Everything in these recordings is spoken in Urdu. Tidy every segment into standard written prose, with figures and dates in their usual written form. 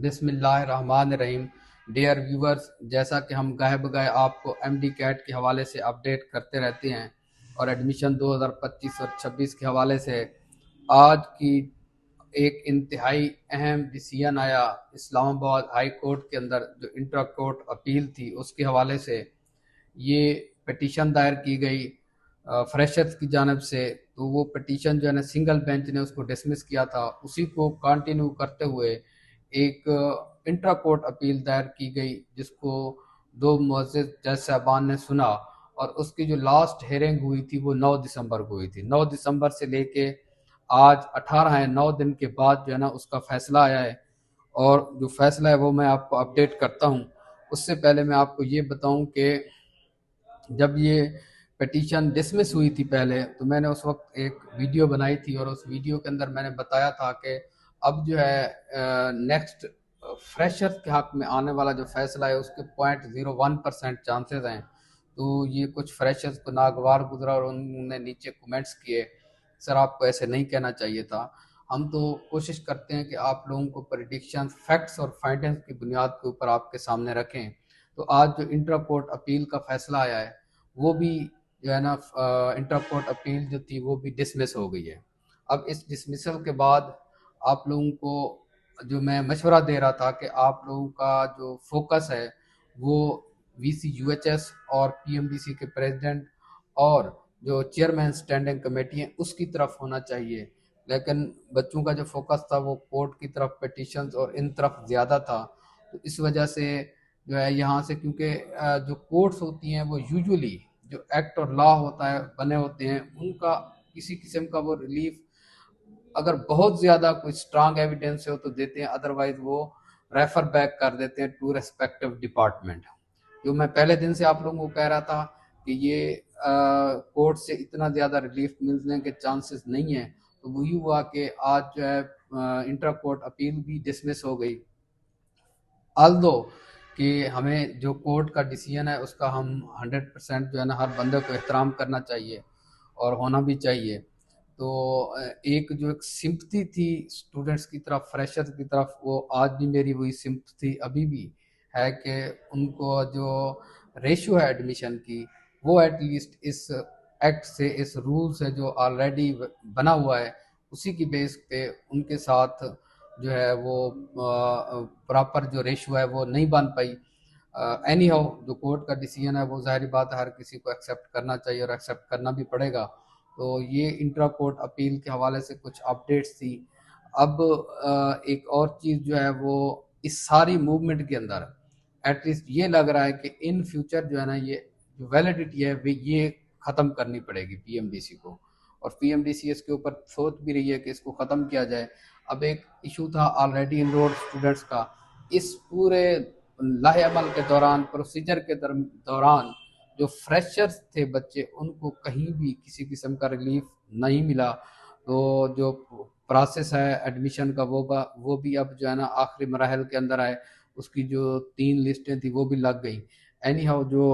بسم اللہ الرحمن الرحیم۔ ڈیئر ویورز، جیسا کہ ہم گاہے بگاہے آپ کو ایم ڈی کیٹ کے حوالے سے اپڈیٹ کرتے رہتے ہیں اور ایڈمیشن 2025 اور 26 کے حوالے سے آج کی ایک انتہائی اہم ڈیسیژن آیا اسلام آباد ہائی کورٹ کے اندر، جو انٹرا کورٹ اپیل تھی اس کے حوالے سے یہ پٹیشن دائر کی گئی فریشرز کی جانب سے۔ تو وہ پٹیشن جو ہے نا سنگل بینچ نے اس کو ڈسمس کیا تھا، اسی کو کنٹینیو کرتے ہوئے ایک انٹرا کورٹ اپیل دائر کی گئی، جس کو دو معزز جج صاحبان نے سنا، اور اس کی جو لاسٹ ہیئرنگ ہوئی تھی وہ 9 دسمبر کو ہوئی تھی۔ 9 دسمبر سے لے کے آج 18 ہے، 9 دن کے بعد جو ہے نا اس کا فیصلہ آیا ہے، اور جو فیصلہ ہے وہ میں آپ کو اپڈیٹ کرتا ہوں۔ اس سے پہلے میں آپ کو یہ بتاؤں کہ جب یہ پٹیشن ڈسمس ہوئی تھی پہلے، تو میں نے اس وقت ایک ویڈیو بنائی تھی، اور اس ویڈیو کے اندر میں نے بتایا تھا کہ اب جو ہے نیکسٹ فریشر کے حق میں آنے والا جو فیصلہ ہے اس کے 0.01% چانسز ہیں۔ تو یہ کچھ فریشرز کو ناگوار گزرا اور انہوں نے نیچے کومنٹس کیے، سر آپ کو ایسے نہیں کہنا چاہیے تھا۔ ہم تو کوشش کرتے ہیں کہ آپ لوگوں کو پریڈکشن فیکٹس اور فائنڈنگز کی بنیاد کے اوپر آپ کے سامنے رکھیں۔ تو آج جو انٹرا کورٹ اپیل کا فیصلہ آیا ہے وہ بھی جو ہے نا انٹرا کورٹ اپیل جو تھی وہ بھی ڈسمس ہو گئی ہے۔ اب اس ڈسمسل کے بعد آپ لوگوں کو جو میں مشورہ دے رہا تھا کہ آپ لوگوں کا جو فوکس ہے وہ وی سی یو ایچ ایس اور پی ایم ڈی سی کے پریزیڈنٹ اور جو چیئرمین اسٹینڈنگ کمیٹی ہیں اس کی طرف ہونا چاہیے، لیکن بچوں کا جو فوکس تھا وہ کورٹ کی طرف، پٹیشنز اور ان طرف زیادہ تھا۔ تو اس وجہ سے جو ہے یہاں سے، کیونکہ جو کورٹس ہوتی ہیں وہ یوجولی جو ایکٹ اور لا ہوتا ہے بنے ہوتے ہیں، ان کا کسی قسم کا وہ ریلیف اگر بہت زیادہ کوئی سٹرانگ ایویڈنس ہو تو دیتے ہیں، ادروائز وہ ریفر بیک کر دیتے ہیں ٹو ریسپیکٹو ڈپارٹمنٹ۔ جو میں پہلے دن سے آپ لوگوں کو کہہ رہا تھا کہ یہ کورٹ سے اتنا زیادہ ریلیف ملنے کے چانسز نہیں ہیں، تو وہی ہوا کہ آج جو ہے انٹرا کورٹ اپیل بھی ڈسمس ہو گئی۔ آلدو کہ ہمیں جو کورٹ کا ڈیسیژن ہے اس کا ہم 100% جو ہے نا ہر بندے کو احترام کرنا چاہیے اور ہونا بھی چاہیے۔ تو ایک جو ایک سمپتھی تھی اسٹوڈنٹس کی طرف، فریشر کی طرف، وہ آج بھی میری وہی سمپتھی ابھی بھی ہے کہ ان کو جو ریشو ہے ایڈمیشن کی وہ ایٹ لیسٹ اس ایکٹ سے، اس رول سے جو آلریڈی بنا ہوا ہے اسی کی بیس پہ ان کے ساتھ جو ہے وہ پراپر جو ریشو ہے وہ نہیں بن پائی۔ اینی ہاؤ جو کورٹ کا ڈیسیژن ہے وہ ظاہری بات ہے ہر کسی کو ایکسیپٹ کرنا چاہیے اور ایکسیپٹ کرنا بھی پڑے گا۔ تو یہ انٹرا کورٹ اپیل کے حوالے سے کچھ اپڈیٹس تھی۔ اب ایک اور چیز جو ہے وہ اس ساری موومنٹ کے اندر ایٹ لیسٹ یہ لگ رہا ہے کہ ان فیوچر جو ہے نا یہ جو ویلیڈیٹی ہے یہ ختم کرنی پڑے گی پی ایم ڈی سی کو، اور پی ایم ڈی سی اس کے اوپر سوچ بھی رہی ہے کہ اس کو ختم کیا جائے۔ اب ایک ایشو تھا آلریڈی انرولڈ اسٹوڈنٹس کا، اس پورے لاہ عمل کے دوران، پروسیجر کے دوران جو فریشرز تھے بچے، ان کو کہیں بھی کسی قسم کا ریلیف نہیں ملا۔ تو جو پروسیس ہے ایڈمیشن کا وہ بھی اب جو ہے نا آخری مراحل کے اندر آئے، اس کی جو 3 لسٹیں تھیں وہ بھی لگ گئیں۔ اینی ہاؤ جو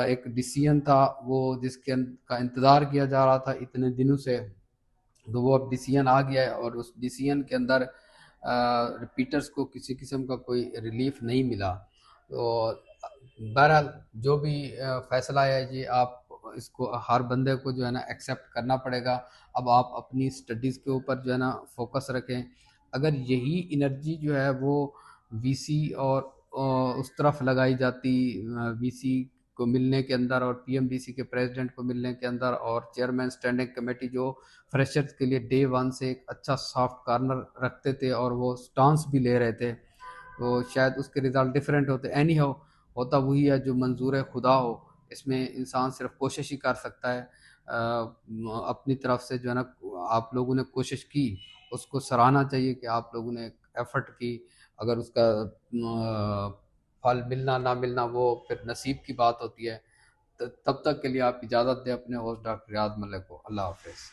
ایک ڈیسیژن تھا وہ جس کے کا انتظار کیا جا رہا تھا اتنے دنوں سے، تو وہ اب ڈیسیژن آ گیا ہے، اور اس ڈیسیژن کے اندر ریپیٹرز کو کسی قسم کا کوئی ریلیف نہیں ملا۔ تو بہرحال جو بھی فیصلہ ہے یہ آپ اس کو ہر بندے کو جو ہے نا ایکسیپٹ کرنا پڑے گا۔ اب آپ اپنی اسٹڈیز کے اوپر جو ہے نا فوکس رکھیں۔ اگر یہی انرجی جو ہے وہ وی سی اور اس طرف لگائی جاتی، وی سی کو ملنے کے اندر اور پی ایم ڈی سی کے پریزیڈنٹ کو ملنے کے اندر، اور چیئرمین اسٹینڈنگ کمیٹی جو فریشرز کے لیے ڈے 1 سے ایک اچھا سافٹ کارنر رکھتے تھے اور وہ سٹانس بھی لے رہے تھے، تو شاید اس کے رزلٹ ڈیفرنٹ ہوتے۔ اینی ہاؤ ہوتا وہی ہے جو منظور خدا ہو، اس میں انسان صرف کوشش ہی کر سکتا ہے۔ اپنی طرف سے جو ہے نا آپ لوگوں نے کوشش کی، اس کو سراہنا چاہیے کہ آپ لوگوں نے ایفرٹ کی۔ اگر اس کا پھل ملنا نہ ملنا وہ پھر نصیب کی بات ہوتی ہے۔ تب تک کے لیے آپ اجازت دیں اپنے ہوسٹ ڈاکٹر ریاض ملک کو۔ اللہ حافظ۔